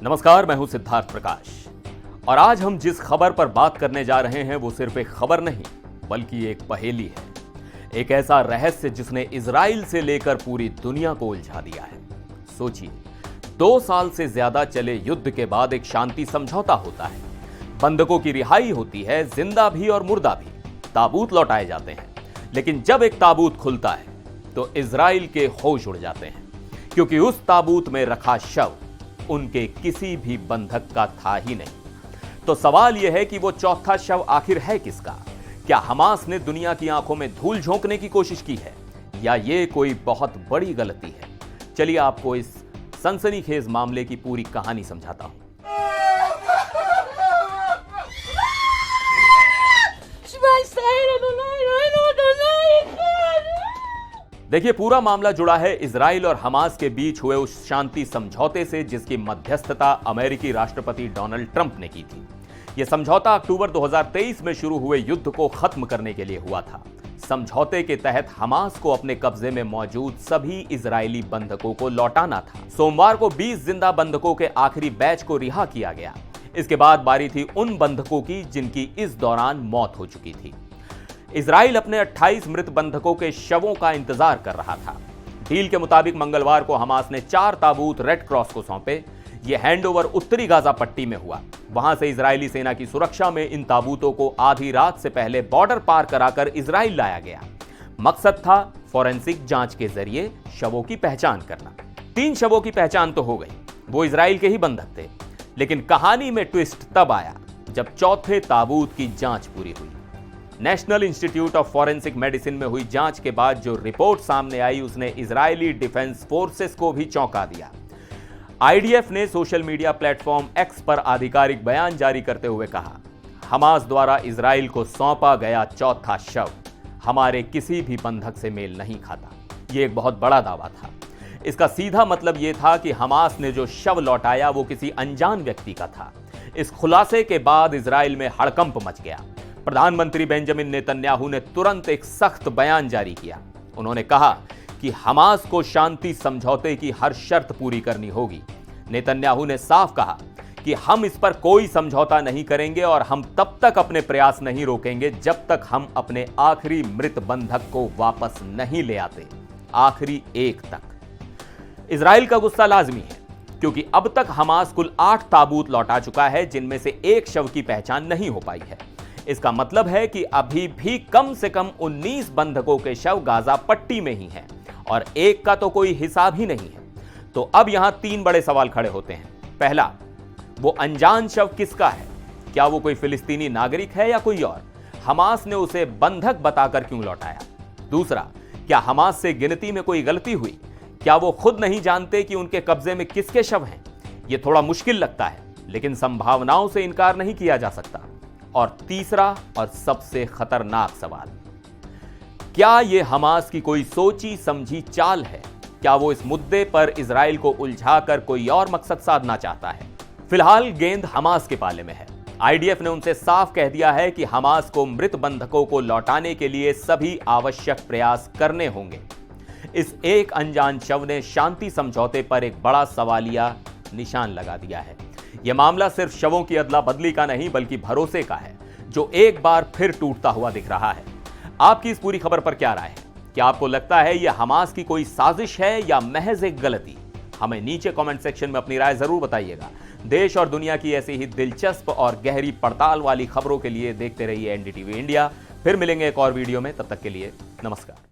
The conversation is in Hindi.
नमस्कार, मैं हूं सिद्धार्थ प्रकाश और आज हम जिस खबर पर बात करने जा रहे हैं वो सिर्फ एक खबर नहीं बल्कि एक पहेली है। एक ऐसा रहस्य जिसने इजराइल से लेकर पूरी दुनिया को उलझा दिया है। सोचिए, 2 साल से ज्यादा चले युद्ध के बाद एक शांति समझौता होता है, बंधकों की रिहाई होती है, जिंदा भी और मुर्दा भी, ताबूत लौटाए जाते हैं। लेकिन जब एक ताबूत खुलता है तो इजराइल के होश उड़ जाते हैं, क्योंकि उस ताबूत में रखा शव उनके किसी भी बंधक का था ही नहीं। तो सवाल यह है कि वो चौथा शव आखिर है किसका? क्या हमास ने दुनिया की आंखों में धूल झोंकने की कोशिश की है या ये कोई बहुत बड़ी गलती है? चलिए आपको इस सनसनीखेज मामले की पूरी कहानी समझाता हूं। देखिए, पूरा मामला जुड़ा है इजराइल और हमास के बीच हुए उस शांति समझौते से जिसकी मध्यस्थता अमेरिकी राष्ट्रपति डोनाल्ड ट्रंप ने की थी। यह समझौता अक्टूबर 2023 में शुरू हुए युद्ध को खत्म करने के लिए हुआ था। समझौते के तहत हमास को अपने कब्जे में मौजूद सभी इजरायली बंधकों को लौटाना था। सोमवार को 20 जिंदा बंधकों के आखिरी बैच को रिहा किया गया। इसके बाद बारी थी उन बंधकों की जिनकी इस दौरान मौत हो चुकी थी। इजराइल अपने 28 मृत बंधकों के शवों का इंतजार कर रहा था। डील के मुताबिक मंगलवार को हमास ने 4 ताबूत रेड क्रॉस को सौंपे। यह हैंडओवर उत्तरी गाजा पट्टी में हुआ। वहां से इजरायली सेना की सुरक्षा में इन ताबूतों को आधी रात से पहले बॉर्डर पार कराकर इजराइल लाया गया। मकसद था फॉरेंसिक जांच के जरिए शवों की पहचान करना। 3 शवों की पहचान तो हो गई, वो इजराइल के ही बंधक थे। लेकिन कहानी में ट्विस्ट तब आया जब चौथे ताबूत की जांच पूरी हुई। National institute of forensic medicine में हुई जांच के बाद जो रिपोर्ट सामने आई उसने इजरायली डिफेंस फोर्सेस को भी चौंका दिया। आईडीएफ ने सोशल मीडिया प्लेटफॉर्म एक्स पर आधिकारिक बयान जारी करते हुए कहा, हमास द्वारा इजराइल को सौंपा गया चौथा शव हमारे किसी भी बंधक से मेल नहीं खाता। यह एक बहुत बड़ा दावा था। इसका सीधा मतलब यह था कि हमास ने जो शव लौटाया वो किसी अनजान व्यक्ति का था। इस खुलासे के बाद इजराइल में हड़कंप मच गया। प्रधानमंत्री बेंजामिन नेतन्याहू ने तुरंत एक सख्त बयान जारी किया। उन्होंने कहा कि हमास को शांति समझौते की हर शर्त पूरी करनी होगी। नेतन्याहू ने साफ कहा कि हम इस पर कोई समझौता नहीं करेंगे और हम तब तक अपने प्रयास नहीं रोकेंगे जब तक हम अपने आखिरी मृत बंधक को वापस नहीं ले आते, आखिरी एक तक। इजराइल का गुस्सा लाजमी है, क्योंकि अब तक हमास कुल 8 ताबूत लौटा चुका है, जिनमें से एक शव की पहचान नहीं हो पाई है। इसका मतलब है कि अभी भी कम से कम 19 बंधकों के शव गाजा पट्टी में ही हैं और एक का तो कोई हिसाब ही नहीं है। तो अब यहां 3 बड़े सवाल खड़े होते हैं। पहला, वो अनजान शव किसका है? क्या वो कोई फिलिस्तीनी नागरिक है या कोई और? हमास ने उसे बंधक बताकर क्यों लौटाया? दूसरा, क्या हमास से गिनती में कोई गलती हुई? क्या वो खुद नहीं जानते कि उनके कब्जे में किसके शव हैं? यह थोड़ा मुश्किल लगता है, लेकिन संभावनाओं से इनकार नहीं किया जा सकता। और तीसरा और सबसे खतरनाक सवाल, क्या यह हमास की कोई सोची समझी चाल है? क्या वो इस मुद्दे पर इजराइल को उलझाकर कोई और मकसद साधना चाहता है? फिलहाल गेंद हमास के पाले में है। आईडीएफ ने उनसे साफ कह दिया है कि हमास को मृत बंधकों को लौटाने के लिए सभी आवश्यक प्रयास करने होंगे। इस एक अनजान शव ने शांति समझौते पर एक बड़ा सवालिया निशान लगा दिया है। यह मामला सिर्फ शवों की अदला बदली का नहीं बल्कि भरोसे का है, जो एक बार फिर टूटता हुआ दिख रहा है। आपकी इस पूरी खबर पर क्या राय है? क्या आपको लगता है यह हमास की कोई साजिश है या महज एक गलती? हमें नीचे कमेंट सेक्शन में अपनी राय जरूर बताइएगा। देश और दुनिया की ऐसी ही दिलचस्प और गहरी पड़ताल वाली खबरों के लिए देखते रहिए एनडीटीवी इंडिया। फिर मिलेंगे एक और वीडियो में, तब तक के लिए नमस्कार।